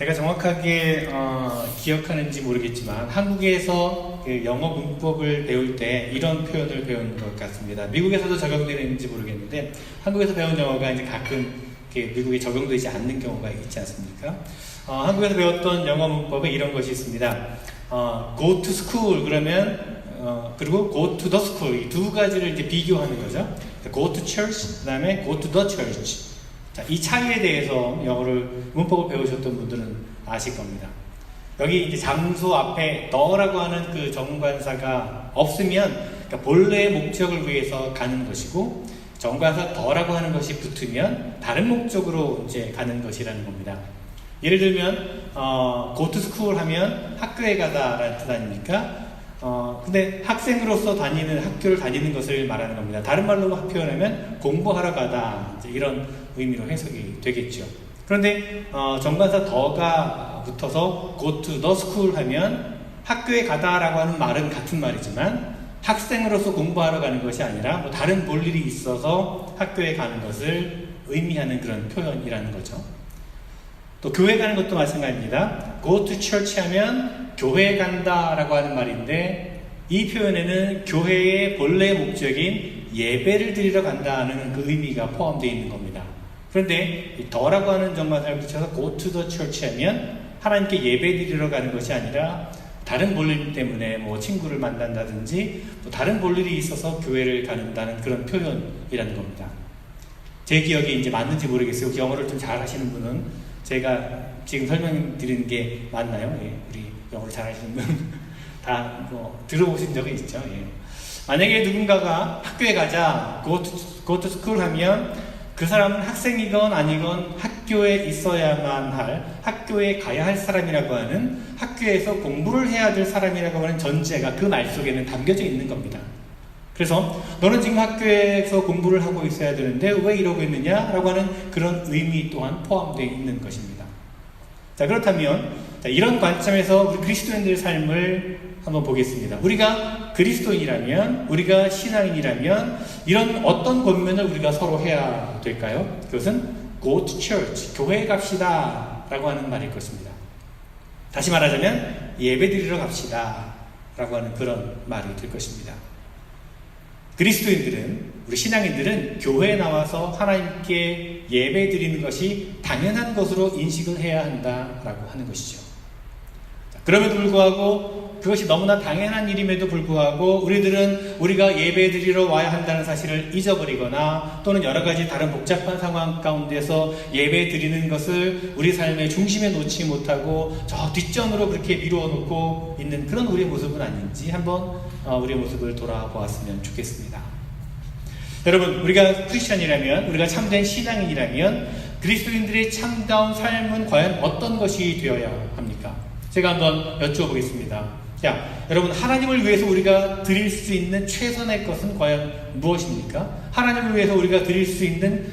제가 정확하게 기억하는지 모르겠지만 한국에서 그 영어 문법을 배울 때 이런 표현을 배운 것 같습니다. 미국에서도 적용되는지 모르겠는데 한국에서 배운 영어가 이제 가끔 미국에 적용되지 않는 경우가 있지 않습니까? 한국에서 배웠던 영어 문법에 이런 것이 있습니다. go to school 그러면 그리고 go to the school 이 두 가지를 이제 비교하는 거죠. go to church 그 다음에 go to the church. 자, 이 차이에 대해서 영어를 문법을 배우셨던 분들은 아실 겁니다. 여기 이제 장소 앞에 the라고 하는 그 정관사가 없으면 그러니까 본래의 목적을 위해서 가는 것이고 정관사 the라고 하는 것이 붙으면 다른 목적으로 이제 가는 것이라는 겁니다. 예를 들면 go to school 하면 학교에 가다라는 뜻 아닙니까? 근데 학생으로서 학교를 다니는 것을 말하는 겁니다. 다른 말로 표현하면 공부하러 가다 이제 이런 의미로 해석이 되겠죠. 그런데 정관사 더가 붙어서 go to the school 하면 학교에 가다라고 하는 말은 같은 말이지만 학생으로서 공부하러 가는 것이 아니라 뭐 다른 볼 일이 있어서 학교에 가는 것을 의미하는 그런 표현이라는 거죠. 또 교회 가는 것도 마찬가지입니다. go to church 하면 교회에 간다라고 하는 말인데 이 표현에는 교회의 본래 목적인 예배를 드리러 간다는 그 의미가 포함되어 있는 겁니다. 그런데 더라고 하는 정관사를 붙여서 go to the church 하면 하나님께 예배 드리러 가는 것이 아니라 다른 볼일 때문에 뭐 친구를 만난다든지 또 다른 볼일이 있어서 교회를 가는다는 그런 표현이라는 겁니다. 제 기억이 이제 맞는지 모르겠어요. 영어를 좀 잘 하시는 분은 제가 지금 설명드리는 게 맞나요? 예, 우리 영어를 잘 하시는 분 다 들어보신 적이 있죠. 예. 만약에 누군가가 학교에 가자 go to school 하면 그 사람은 학생이건 아니건 학교에 있어야만 할 학교에 가야 할 사람이라고 하는 학교에서 공부를 해야 될 사람이라고 하는 전제가 그 말 속에는 담겨져 있는 겁니다. 그래서 너는 지금 학교에서 공부를 하고 있어야 되는데 왜 이러고 있느냐라고 하는 그런 의미 또한 포함되어 있는 것입니다. 자, 그렇다면 이런 관점에서 우리 그리스도인들의 삶을 한번 보겠습니다. 우리가 그리스도인이라면, 우리가 신앙인이라면 이런 어떤 권면을 우리가 서로 해야 될까요? 그것은 go to church, 교회에 갑시다 라고 하는 말일 것입니다. 다시 말하자면 예배드리러 갑시다 라고 하는 그런 말이 될 것입니다. 그리스도인들은, 우리 신앙인들은 교회에 나와서 하나님께 예배 드리는 것이 당연한 것으로 인식을 해야 한다라고 하는 것이죠. 그럼에도 불구하고 그것이 너무나 당연한 일임에도 불구하고 우리들은 우리가 예배 드리러 와야 한다는 사실을 잊어버리거나 또는 여러 가지 다른 복잡한 상황 가운데서 예배 드리는 것을 우리 삶의 중심에 놓지 못하고 저 뒷전으로 그렇게 미루어 놓고 있는 그런 우리의 모습은 아닌지 한번 우리의 모습을 돌아보았으면 좋겠습니다. 여러분, 우리가 크리스천이라면, 우리가 참된 신앙인이라면 그리스도인들의 참다운 삶은 과연 어떤 것이 되어야 합니까? 제가 한번 여쭈어보겠습니다. 자, 여러분, 하나님을 위해서 우리가 드릴 수 있는 최선의 것은 과연 무엇입니까? 하나님을 위해서 우리가 드릴 수 있는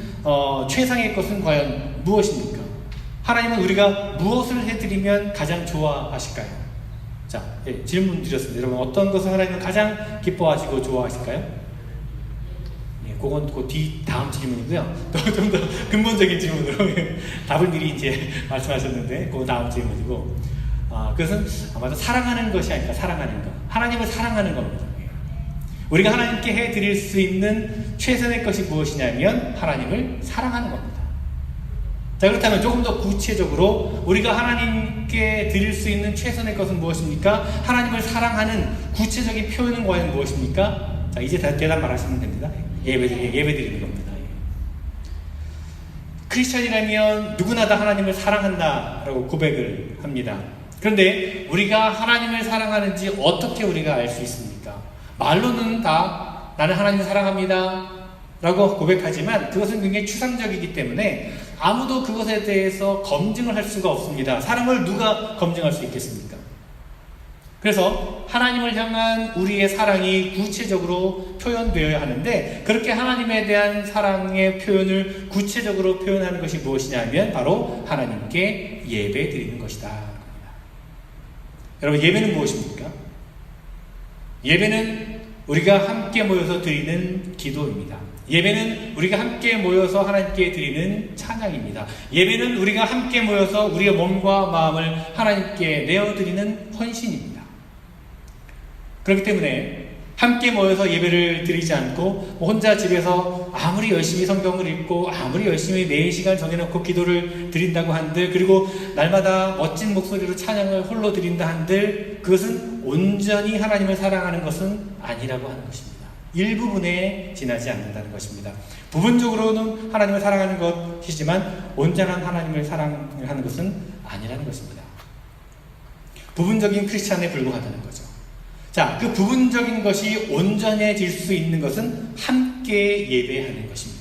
최상의 것은 과연 무엇입니까? 하나님은 우리가 무엇을 해드리면 가장 좋아하실까요? 자, 예, 질문 드렸습니다. 여러분, 어떤 것을 하나님은 가장 기뻐하시고 좋아하실까요? 예, 그건 다음 질문이고요. 좀 더 근본적인 질문으로 답을 미리 이제 말씀하셨는데, 그 다음 질문이고. 그것은 아마도 사랑하는 것이 아니라 사랑하는 것. 하나님을 사랑하는 겁니다. 우리가 하나님께 해드릴 수 있는 최선의 것이 무엇이냐면 하나님을 사랑하는 겁니다. 자, 그렇다면 조금 더 구체적으로 우리가 하나님께 드릴 수 있는 최선의 것은 무엇입니까? 하나님을 사랑하는 구체적인 표현은 과연 무엇입니까? 자, 이제 대답 말하시면 됩니다. 예배 드리는 겁니다. 크리스천이라면 누구나 다 하나님을 사랑한다라고 고백을 합니다. 그런데 우리가 하나님을 사랑하는지 어떻게 우리가 알 수 있습니까? 말로는 다 나는 하나님을 사랑합니다 라고 고백하지만 그것은 굉장히 추상적이기 때문에 아무도 그것에 대해서 검증을 할 수가 없습니다. 사랑을 누가 검증할 수 있겠습니까? 그래서 하나님을 향한 우리의 사랑이 구체적으로 표현되어야 하는데 그렇게 하나님에 대한 사랑의 표현을 구체적으로 표현하는 것이 무엇이냐면 바로 하나님께 예배 드리는 것이다. 여러분, 예배는 무엇입니까? 예배는 우리가 함께 모여서 드리는 기도입니다. 예배는 우리가 함께 모여서 하나님께 드리는 찬양입니다. 예배는 우리가 함께 모여서 우리의 몸과 마음을 하나님께 내어드리는 헌신입니다. 그렇기 때문에 함께 모여서 예배를 드리지 않고 혼자 집에서 아무리 열심히 성경을 읽고 아무리 열심히 매일 시간 정해놓고 기도를 드린다고 한들, 그리고 날마다 멋진 목소리로 찬양을 홀로 드린다 한들, 그것은 온전히 하나님을 사랑하는 것은 아니라고 하는 것입니다. 일부분에 지나지 않는다는 것입니다. 부분적으로는 하나님을 사랑하는 것이지만 온전한 하나님을 사랑하는 것은 아니라는 것입니다. 부분적인 크리스찬에 불과하다는 거죠. 자, 그 부분적인 것이 온전해질 수 있는 것은 함께 예배하는 것입니다.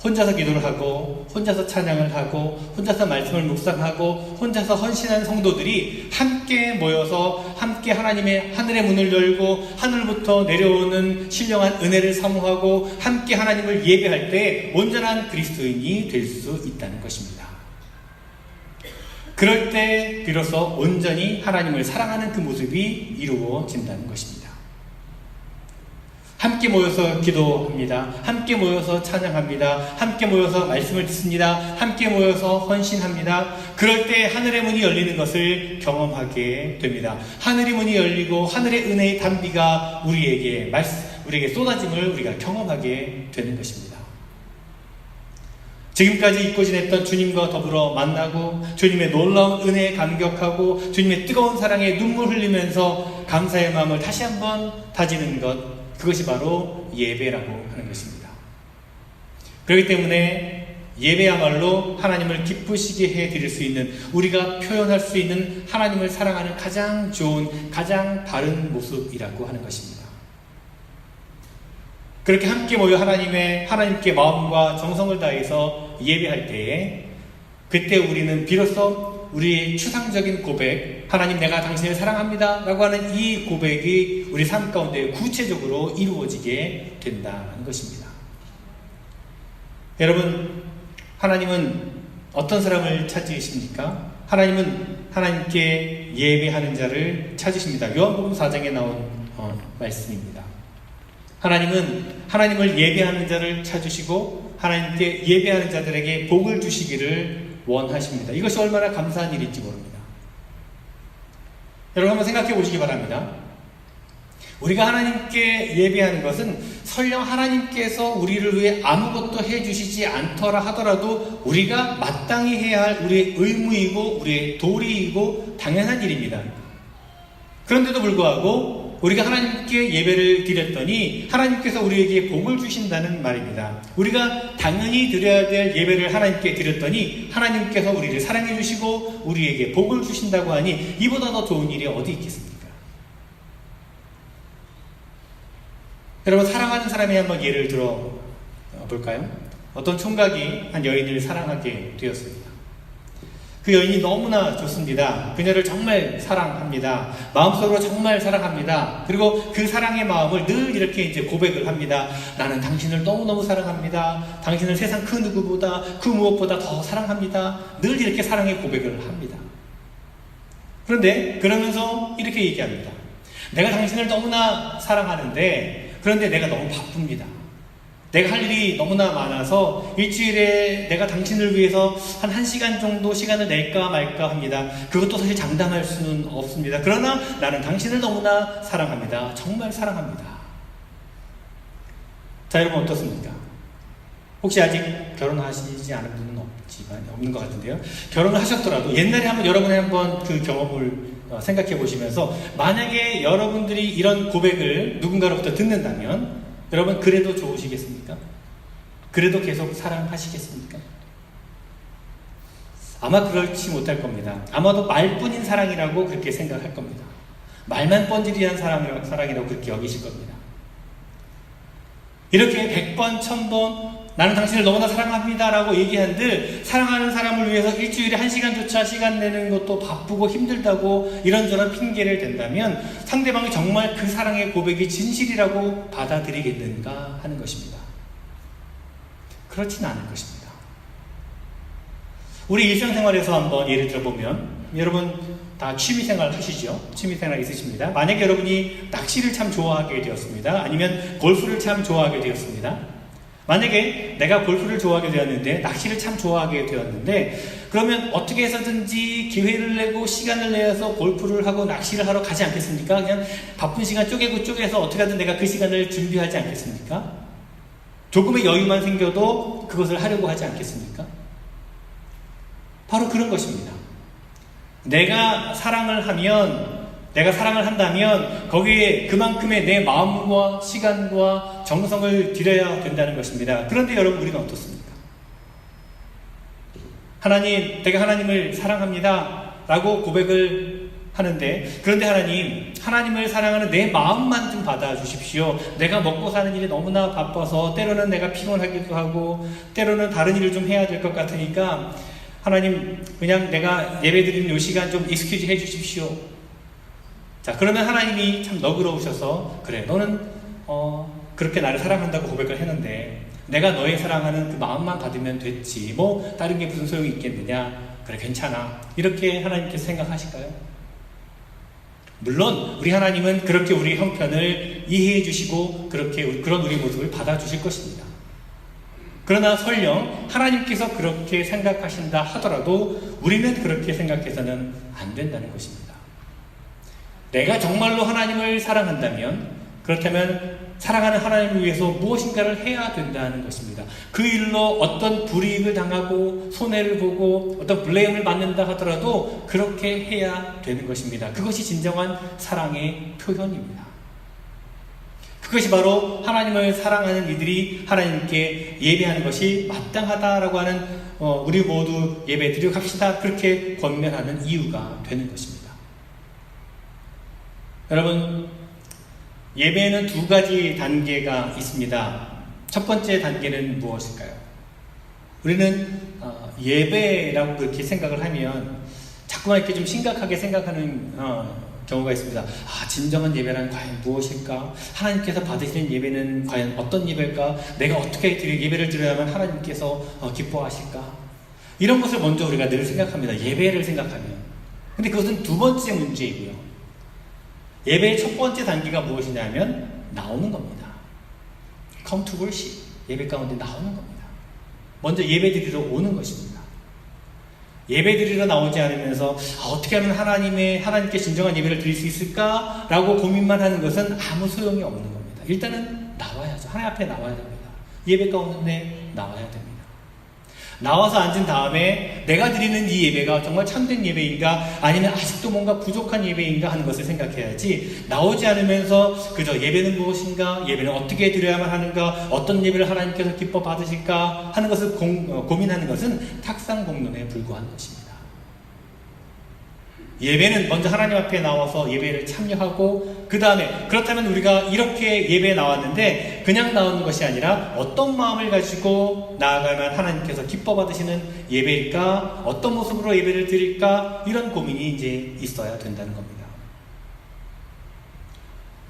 혼자서 기도를 하고, 혼자서 찬양을 하고, 혼자서 말씀을 묵상하고, 혼자서 헌신하는 성도들이 함께 모여서 함께 하나님의 하늘의 문을 열고 하늘부터 내려오는 신령한 은혜를 사모하고 함께 하나님을 예배할 때 온전한 그리스도인이 될 수 있다는 것입니다. 그럴 때 비로소 온전히 하나님을 사랑하는 그 모습이 이루어진다는 것입니다. 함께 모여서 기도합니다. 함께 모여서 찬양합니다. 함께 모여서 말씀을 듣습니다. 함께 모여서 헌신합니다. 그럴 때 하늘의 문이 열리는 것을 경험하게 됩니다. 하늘의 문이 열리고 하늘의 은혜의 단비가 우리에게 쏟아짐을 우리가 경험하게 되는 것입니다. 지금까지 잊고 지냈던 주님과 더불어 만나고 주님의 놀라운 은혜에 감격하고 주님의 뜨거운 사랑에 눈물 흘리면서 감사의 마음을 다시 한번 다지는 것, 그것이 바로 예배라고 하는 것입니다. 그렇기 때문에 예배야말로 하나님을 기쁘시게 해드릴 수 있는, 우리가 표현할 수 있는 하나님을 사랑하는 가장 좋은, 가장 바른 모습이라고 하는 것입니다. 그렇게 함께 모여 하나님께 마음과 정성을 다해서 예배할 때에, 그때 우리는 비로소 우리의 추상적인 고백, 하나님 내가 당신을 사랑합니다 라고 하는 이 고백이 우리 삶 가운데 구체적으로 이루어지게 된다는 것입니다. 여러분, 하나님은 어떤 사람을 찾으십니까? 하나님은 하나님께 예배하는 자를 찾으십니다. 요한복음 4장에 나온 말씀입니다. 하나님은 하나님을 예배하는 자를 찾으시고 하나님께 예배하는 자들에게 복을 주시기를 원하십니다. 이것이 얼마나 감사한 일인지 모릅니다. 여러분 한번 생각해 보시기 바랍니다. 우리가 하나님께 예배하는 것은 설령 하나님께서 우리를 위해 아무것도 해주시지 않더라 하더라도 우리가 마땅히 해야 할 우리의 의무이고 우리의 도리이고 당연한 일입니다. 그런데도 불구하고 우리가 하나님께 예배를 드렸더니 하나님께서 우리에게 복을 주신다는 말입니다. 우리가 당연히 드려야 될 예배를 하나님께 드렸더니 하나님께서 우리를 사랑해 주시고 우리에게 복을 주신다고 하니 이보다 더 좋은 일이 어디 있겠습니까? 여러분, 사랑하는 사람이 한번 예를 들어 볼까요? 어떤 총각이 한 여인을 사랑하게 되었습니다. 그 여인이 너무나 좋습니다. 그녀를 정말 사랑합니다. 마음속으로 정말 사랑합니다. 그리고 그 사랑의 마음을 늘 이렇게 이제 고백을 합니다. 나는 당신을 너무너무 사랑합니다. 당신을 세상 그 누구보다, 그 무엇보다 더 사랑합니다. 늘 이렇게 사랑의 고백을 합니다. 그런데 그러면서 이렇게 얘기합니다. 내가 당신을 너무나 사랑하는데, 그런데 내가 너무 바쁩니다. 내가 할 일이 너무나 많아서 일주일에 내가 당신을 위해서 한 1시간 정도 시간을 낼까 말까 합니다. 그것도 사실 장담할 수는 없습니다. 그러나 나는 당신을 너무나 사랑합니다. 정말 사랑합니다. 자, 여러분 어떻습니까? 혹시 아직 결혼하시지 않은 분은 없는 것 같은데요. 결혼을 하셨더라도 옛날에 여러분이 한번 그 경험을 생각해 보시면서 만약에 여러분들이 이런 고백을 누군가로부터 듣는다면 여러분 그래도 좋으시겠습니까? 그래도 계속 사랑하시겠습니까? 아마 그렇지 못할 겁니다. 아마도 말뿐인 사랑이라고 그렇게 생각할 겁니다. 말만 번지르르한 사랑이라고 그렇게 여기실 겁니다. 이렇게 100번, 1000번 나는 당신을 너무나 사랑합니다 라고 얘기한들 사랑하는 사람을 위해서 일주일에 1시간조차 시간 내는 것도 바쁘고 힘들다고 이런저런 핑계를 댄다면 상대방이 정말 그 사랑의 고백이 진실이라고 받아들이겠는가 하는 것입니다. 그렇지는 않을 것입니다. 우리 일상생활에서 한번 예를 들어보면 여러분 다 취미생활 하시죠? 취미생활 있으십니다. 만약에 여러분이 낚시를 참 좋아하게 되었습니다. 아니면 골프를 참 좋아하게 되었습니다. 만약에 내가 골프를 좋아하게 되었는데 낚시를 참 좋아하게 되었는데 그러면 어떻게 해서든지 기회를 내고 시간을 내서 골프를 하고 낚시를 하러 가지 않겠습니까? 그냥 바쁜 시간 쪼개서 어떻게 하든 내가 그 시간을 준비하지 않겠습니까? 조금의 여유만 생겨도 그것을 하려고 하지 않겠습니까? 바로 그런 것입니다. 내가 사랑을 한다면 거기에 그만큼의 내 마음과 시간과 정성을 들여야 된다는 것입니다. 그런데 여러분, 우리는 어떻습니까? 하나님, 내가 하나님을 사랑합니다 라고 고백을 하는데, 그런데 하나님을 사랑하는 내 마음만 좀 받아주십시오. 내가 먹고 사는 일이 너무나 바빠서 때로는 내가 피곤하기도 하고 때로는 다른 일을 좀 해야 될 것 같으니까 하나님, 그냥 내가 예배드리는 이 시간 좀 익스큐즈 해주십시오. 자, 그러면 하나님이 참 너그러우셔서, 그래, 너는 그렇게 나를 사랑한다고 고백을 했는데 내가 너의 사랑하는 그 마음만 받으면 됐지, 뭐 다른 게 무슨 소용이 있겠느냐, 그래 괜찮아, 이렇게 하나님께서 생각하실까요? 물론 우리 하나님은 그렇게 우리 형편을 이해해 주시고 그런 우리 모습을 받아주실 것입니다. 그러나 설령 하나님께서 그렇게 생각하신다 하더라도 우리는 그렇게 생각해서는 안 된다는 것입니다. 내가 정말로 하나님을 사랑한다면, 그렇다면 사랑하는 하나님을 위해서 무엇인가를 해야 된다는 것입니다. 그 일로 어떤 불이익을 당하고 손해를 보고 어떤 블레임을 받는다 하더라도 그렇게 해야 되는 것입니다. 그것이 진정한 사랑의 표현입니다. 그것이 바로 하나님을 사랑하는 이들이 하나님께 예배하는 것이 마땅하다라고 하는 우리 모두 예배 드리고 갑시다, 그렇게 권면하는 이유가 되는 것입니다. 여러분, 예배에는 두 가지 단계가 있습니다. 첫 번째 단계는 무엇일까요? 우리는 예배라고 그렇게 생각을 하면 자꾸만 이렇게 좀 심각하게 생각하는 경우가 있습니다. 진정한 예배란 과연 무엇일까? 하나님께서 받으시는 예배는 과연 어떤 예배일까? 내가 어떻게 예배를 드려야만 하나님께서 기뻐하실까? 이런 것을 먼저 우리가 늘 생각합니다. 예배를 생각하면. 근데 그것은 두 번째 문제이고요. 예배의 첫 번째 단계가 무엇이냐면 나오는 겁니다. Come to worship. 예배 가운데 나오는 겁니다. 먼저 예배 드리러 오는 것입니다. 예배 드리러 나오지 않으면서 어떻게 하면 하나님께 진정한 예배를 드릴 수 있을까? 라고 고민만 하는 것은 아무 소용이 없는 겁니다. 일단은 나와야죠. 하나님 앞에 나와야 됩니다. 예배 가운데 나와야 됩니다. 나와서 앉은 다음에 내가 드리는 이 예배가 정말 참된 예배인가, 아니면 아직도 뭔가 부족한 예배인가 하는 것을 생각해야지, 나오지 않으면서 그저 예배는 무엇인가, 예배는 어떻게 드려야만 하는가, 어떤 예배를 하나님께서 기뻐 받으실까 하는 것을 고민하는 것은 탁상공론에 불과한 것입니다. 예배는 먼저 하나님 앞에 나와서 예배를 참여하고, 그 다음에 그렇다면 우리가 이렇게 예배에 나왔는데 그냥 나오는 것이 아니라 어떤 마음을 가지고 나아가면 하나님께서 기뻐 받으시는 예배일까, 어떤 모습으로 예배를 드릴까, 이런 고민이 이제 있어야 된다는 겁니다.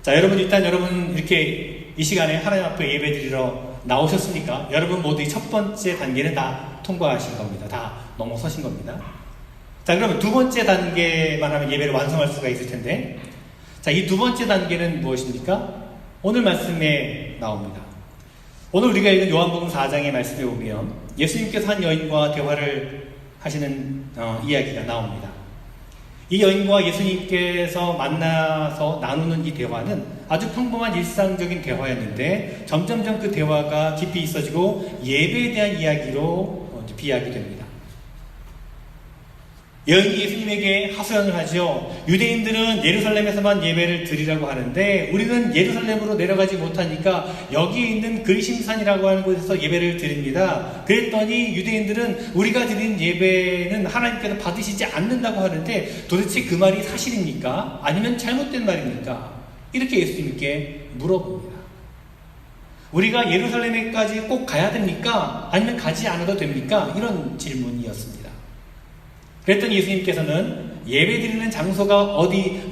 자, 여러분, 일단 여러분 이렇게 이 시간에 하나님 앞에 예배 드리러 나오셨으니까 여러분 모두 이 첫 번째 단계는 다 통과하신 겁니다. 다 넘어서신 겁니다. 자, 그러면 두 번째 단계만 하면 예배를 완성할 수가 있을 텐데, 자, 이 두 번째 단계는 무엇입니까? 오늘 말씀에 나옵니다. 오늘 우리가 읽은 요한복음 4장의 말씀에 보면 예수님께서 한 여인과 대화를 하시는 이야기가 나옵니다. 이 여인과 예수님께서 만나서 나누는 이 대화는 아주 평범한 일상적인 대화였는데 점점점 그 대화가 깊이 있어지고 예배에 대한 이야기로 비약이 됩니다. 여인이 예수님에게 하소연을 하죠. 유대인들은 예루살렘에서만 예배를 드리라고 하는데 우리는 예루살렘으로 내려가지 못하니까 여기 있는 그리심산이라고 하는 곳에서 예배를 드립니다. 그랬더니 유대인들은 우리가 드리는 예배는 하나님께서 받으시지 않는다고 하는데 도대체 그 말이 사실입니까? 아니면 잘못된 말입니까? 이렇게 예수님께 물어봅니다. 우리가 예루살렘에까지 꼭 가야 됩니까? 아니면 가지 않아도 됩니까? 이런 질문이었습니다. 그랬더니 예수님께서는 예배드리는 장소가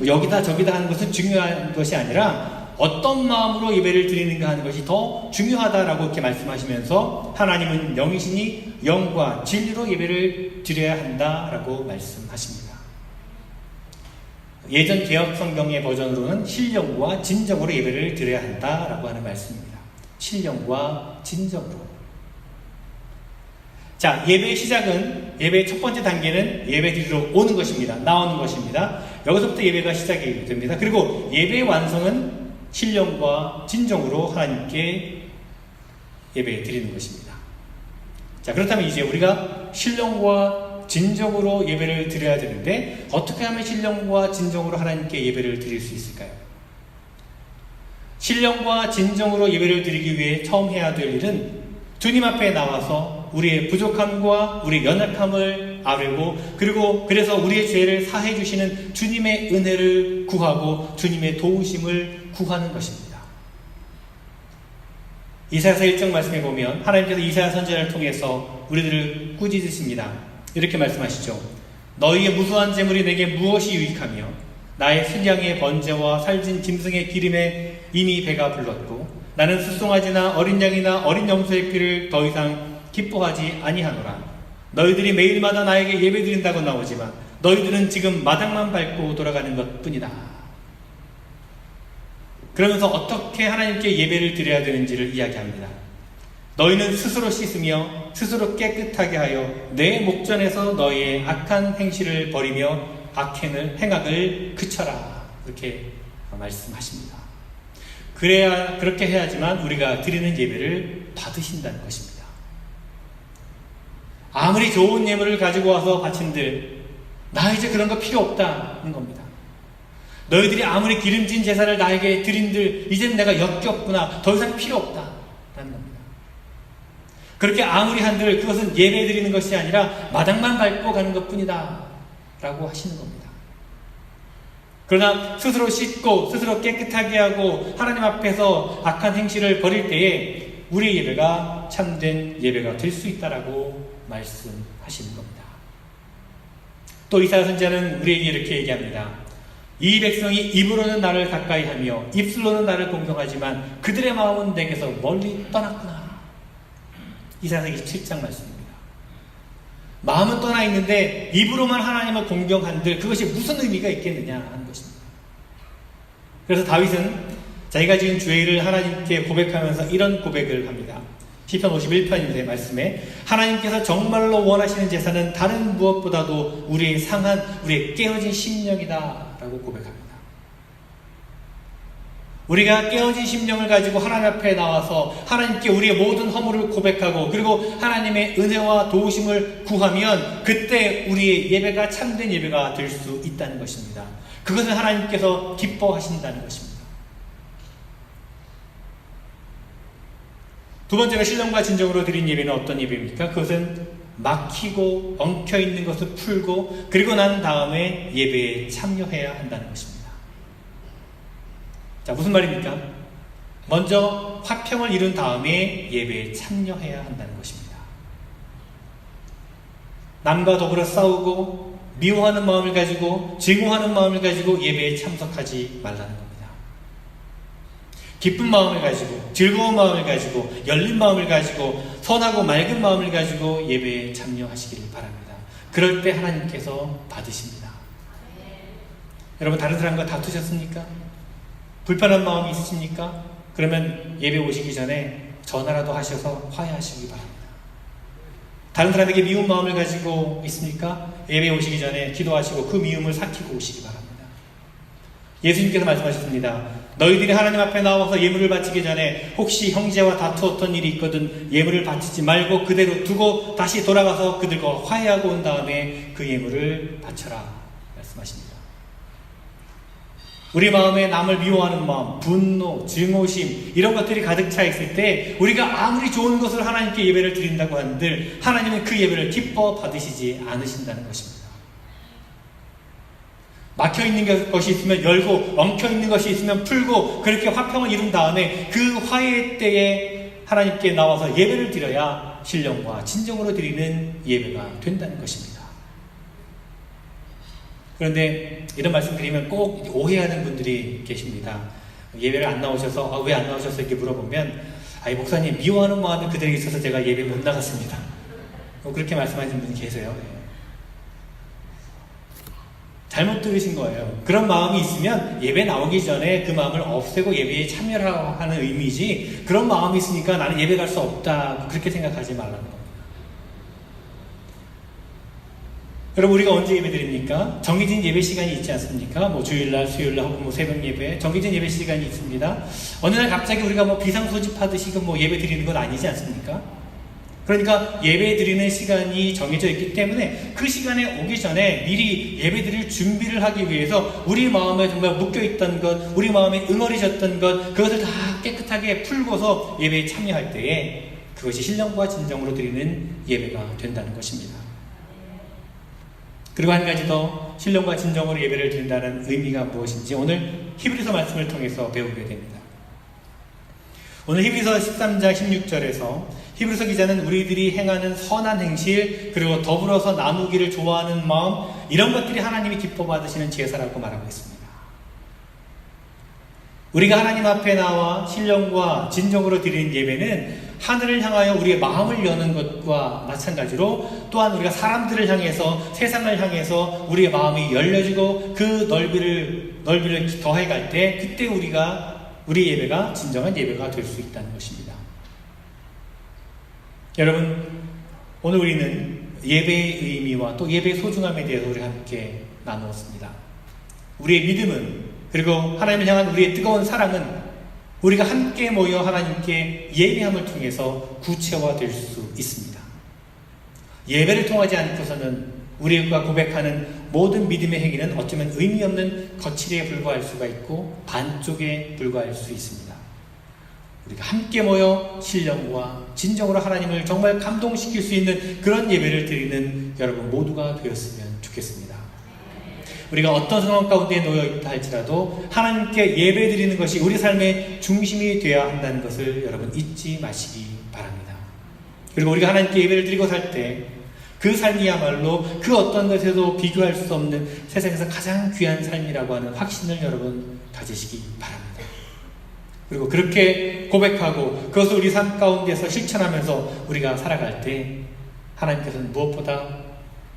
여기다 저기다 하는 것은 중요한 것이 아니라 어떤 마음으로 예배를 드리는가 하는 것이 더 중요하다라고 이렇게 말씀하시면서 하나님은 영이시니 영과 진리로 예배를 드려야 한다라고 말씀하십니다. 예전 개혁 성경의 버전으로는 신령과 진정으로 예배를 드려야 한다라고 하는 말씀입니다. 신령과 진정으로. 자, 예배의 시작은, 예배의 첫 번째 단계는 예배 드리러 오는 것입니다. 나오는 것입니다. 여기서부터 예배가 시작이 됩니다. 그리고 예배의 완성은 신령과 진정으로 하나님께 예배 드리는 것입니다. 자, 그렇다면 이제 우리가 신령과 진정으로 예배를 드려야 되는데, 어떻게 하면 신령과 진정으로 하나님께 예배를 드릴 수 있을까요? 신령과 진정으로 예배를 드리기 위해 처음 해야 될 일은 주님 앞에 나와서 우리의 부족함과 우리의 연약함을 아뢰고, 그리고 그래서 우리의 죄를 사해 주시는 주님의 은혜를 구하고 주님의 도우심을 구하는 것입니다. 이사야서 1장 말씀에 보면 하나님께서 이사야 선지자를 통해서 우리들을 꾸짖으십니다. 이렇게 말씀하시죠. 너희의 무수한 재물이 내게 무엇이 유익하며 나의 순양의 번제와 살진 짐승의 기름에 이미 배가 불렀고 나는 숫송아지나 어린 양이나 어린 염소의 피를 더 이상 기뻐하지 아니하노라. 너희들이 매일마다 나에게 예배드린다고 나오지만 너희들은 지금 마당만 밟고 돌아가는 것뿐이다. 그러면서 어떻게 하나님께 예배를 드려야 되는지를 이야기합니다. 너희는 스스로 씻으며 스스로 깨끗하게 하여 내 목전에서 너희의 악한 행실을 버리며 행악을 그쳐라. 이렇게 말씀하십니다. 그렇게 해야지만 우리가 드리는 예배를 받으신다는 것입니다. 아무리 좋은 예물을 가지고 와서 바친들, 나 이제 그런 거 필요 없다는 겁니다. 너희들이 아무리 기름진 제사를 나에게 드린들, 이제는 내가 역겹구나, 더 이상 필요 없다라는 겁니다. 그렇게 아무리 한들 그것은 예배 드리는 것이 아니라 마당만 밟고 가는 것뿐이다 라고 하시는 겁니다. 그러나 스스로 씻고 스스로 깨끗하게 하고 하나님 앞에서 악한 행실을 버릴 때에 우리의 예배가 참된 예배가 될 수 있다라고 말씀하시는 겁니다. 또 이사야 선지자는 우리에게 이렇게 얘기합니다. 이 백성이 입으로는 나를 가까이 하며 입술로는 나를 공경하지만 그들의 마음은 내게서 멀리 떠났구나. 이사야 27장 말씀입니다. 마음은 떠나 있는데 입으로만 하나님을 공경한들 그것이 무슨 의미가 있겠느냐 하는 것입니다. 그래서 다윗은 자기가 지은 죄를 하나님께 고백하면서 이런 고백을 합니다. 시편 51편인데 말씀에 하나님께서 정말로 원하시는 제사는 다른 무엇보다도 우리의 상한, 우리의 깨어진 심령이다 라고 고백합니다. 우리가 깨어진 심령을 가지고 하나님 앞에 나와서 하나님께 우리의 모든 허물을 고백하고 그리고 하나님의 은혜와 도우심을 구하면 그때 우리의 예배가 참된 예배가 될 수 있다는 것입니다. 그것은 하나님께서 기뻐하신다는 것입니다. 두 번째가 신령과 진정으로 드린 예배는 어떤 예배입니까? 그것은 막히고 엉켜있는 것을 풀고 그리고 난 다음에 예배에 참여해야 한다는 것입니다. 자, 무슨 말입니까? 먼저 화평을 이룬 다음에 예배에 참여해야 한다는 것입니다. 남과 더불어 싸우고 미워하는 마음을 가지고 증오하는 마음을 가지고 예배에 참석하지 말라는 겁니다. 기쁜 마음을 가지고 즐거운 마음을 가지고 열린 마음을 가지고 선하고 맑은 마음을 가지고 예배에 참여하시기를 바랍니다. 그럴 때 하나님께서 받으십니다. 여러분 다른 사람과 다투셨습니까? 불편한 마음이 있으십니까? 그러면 예배 오시기 전에 전화라도 하셔서 화해하시기 바랍니다. 다른 사람에게 미운 마음을 가지고 있습니까? 예배 오시기 전에 기도하시고 그 미움을 삭히고 오시기 바랍니다. 예수님께서 말씀하셨습니다. 너희들이 하나님 앞에 나와서 예물을 바치기 전에 혹시 형제와 다투었던 일이 있거든 예물을 바치지 말고 그대로 두고 다시 돌아가서 그들과 화해하고 온 다음에 그 예물을 바쳐라 말씀하십니다. 우리 마음에 남을 미워하는 마음, 분노, 증오심 이런 것들이 가득 차 있을 때 우리가 아무리 좋은 것을 하나님께 예배를 드린다고 한들 하나님은 그 예배를 기뻐 받으시지 않으신다는 것입니다. 막혀있는 것이 있으면 열고 엉켜있는 것이 있으면 풀고 그렇게 화평을 이룬 다음에 그 화해 때에 하나님께 나와서 예배를 드려야 신령과 진정으로 드리는 예배가 된다는 것입니다. 그런데 이런 말씀 드리면 꼭 오해하는 분들이 계십니다. 예배를 안 나오셔서 왜 안 나오셨어요? 이렇게 물어보면 목사님 미워하는 마음이 그대로 있어서 제가 예배 못 나갔습니다. 그렇게 말씀하시는 분이 계세요. 잘못 들으신 거예요. 그런 마음이 있으면 예배 나오기 전에 그 마음을 없애고 예배에 참여하는 의미지, 그런 마음이 있으니까 나는 예배 갈 수 없다, 그렇게 생각하지 말라는 겁니다. 여러분, 우리가 언제 예배 드립니까? 정해진 예배 시간이 있지 않습니까? 뭐 주일날, 수요일날 혹은 뭐 새벽 예배, 정해진 예배 시간이 있습니다. 어느 날 갑자기 우리가 뭐 비상소집하듯이 뭐 예배 드리는 건 아니지 않습니까? 그러니까 예배 드리는 시간이 정해져 있기 때문에 그 시간에 오기 전에 미리 예배 드릴 준비를 하기 위해서 우리 마음에 정말 묶여있던 것, 우리 마음에 응어리졌던 것, 그것을 다 깨끗하게 풀고서 예배에 참여할 때에 그것이 신령과 진정으로 드리는 예배가 된다는 것입니다. 그리고 한 가지 더, 신령과 진정으로 예배를 드린다는 의미가 무엇인지 오늘 히브리서 말씀을 통해서 배우게 됩니다. 오늘 히브리서 13장 16절에서 히브리서 기자는 우리들이 행하는 선한 행실, 그리고 더불어서 나누기를 좋아하는 마음, 이런 것들이 하나님이 기뻐 받으시는 제사라고 말하고 있습니다. 우리가 하나님 앞에 나와 신령과 진정으로 드리는 예배는 하늘을 향하여 우리의 마음을 여는 것과 마찬가지로, 또한 우리가 사람들을 향해서, 세상을 향해서 우리의 마음이 열려지고 그 넓이를 더해갈 때, 그때 우리 예배가 진정한 예배가 될 수 있다는 것입니다. 여러분, 오늘 우리는 예배의 의미와 또 예배의 소중함에 대해서 우리 함께 나누었습니다. 우리의 믿음은, 그리고 하나님을 향한 우리의 뜨거운 사랑은 우리가 함께 모여 하나님께 예배함을 통해서 구체화될 수 있습니다. 예배를 통하지 않고서는 우리가 고백하는 모든 믿음의 행위는 어쩌면 의미 없는 거칠에 불과할 수가 있고 반쪽에 불과할 수 있습니다. 우리가 함께 모여 신령과 진정으로 하나님을 정말 감동시킬 수 있는 그런 예배를 드리는 여러분 모두가 되었으면 좋겠습니다. 우리가 어떤 상황 가운데 놓여 있다 할지라도 하나님께 예배 드리는 것이 우리 삶의 중심이 되어야 한다는 것을 여러분 잊지 마시기 바랍니다. 그리고 우리가 하나님께 예배를 드리고 살 때 그 삶이야말로 그 어떤 것에도 비교할 수 없는 세상에서 가장 귀한 삶이라고 하는 확신을 여러분 가지시기 바랍니다. 그리고 그렇게 고백하고 그것을 우리 삶 가운데서 실천하면서 우리가 살아갈 때 하나님께서는 무엇보다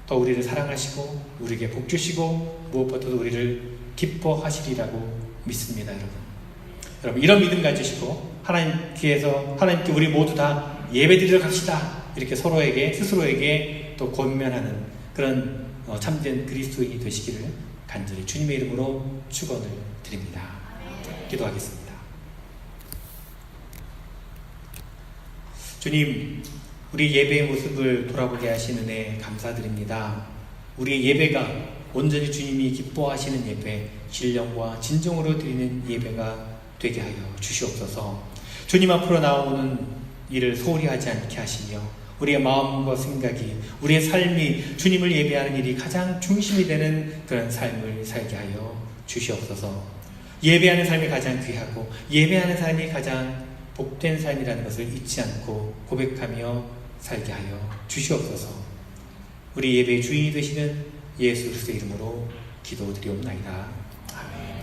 더 우리를 사랑하시고 우리에게 복 주시고 무엇보다도 우리를 기뻐하시리라고 믿습니다. 여러분 이런 믿음 가지시고 하나님께 우리 모두 다 예배드리러 갑시다, 이렇게 스스로에게 또 권면하는 그런 참된 그리스도인이 되시기를 간절히 주님의 이름으로 축원을 드립니다. 기도하겠습니다. 주님, 우리 예배의 모습을 돌아보게 하신 은혜 감사드립니다. 우리의 예배가 온전히 주님이 기뻐하시는 예배, 신령과 진정으로 드리는 예배가 되게 하여 주시옵소서. 주님 앞으로 나오는 일을 소홀히 하지 않게 하시며 우리의 마음과 생각이, 우리의 삶이 주님을 예배하는 일이 가장 중심이 되는 그런 삶을 살게 하여 주시옵소서. 예배하는 삶이 가장 귀하고 예배하는 삶이 가장 복된 삶이라는 것을 잊지 않고 고백하며 살게 하여 주시옵소서. 우리 예배의 주인이 되시는 예수 그리스도의 이름으로 기도드리옵나이다. 아멘.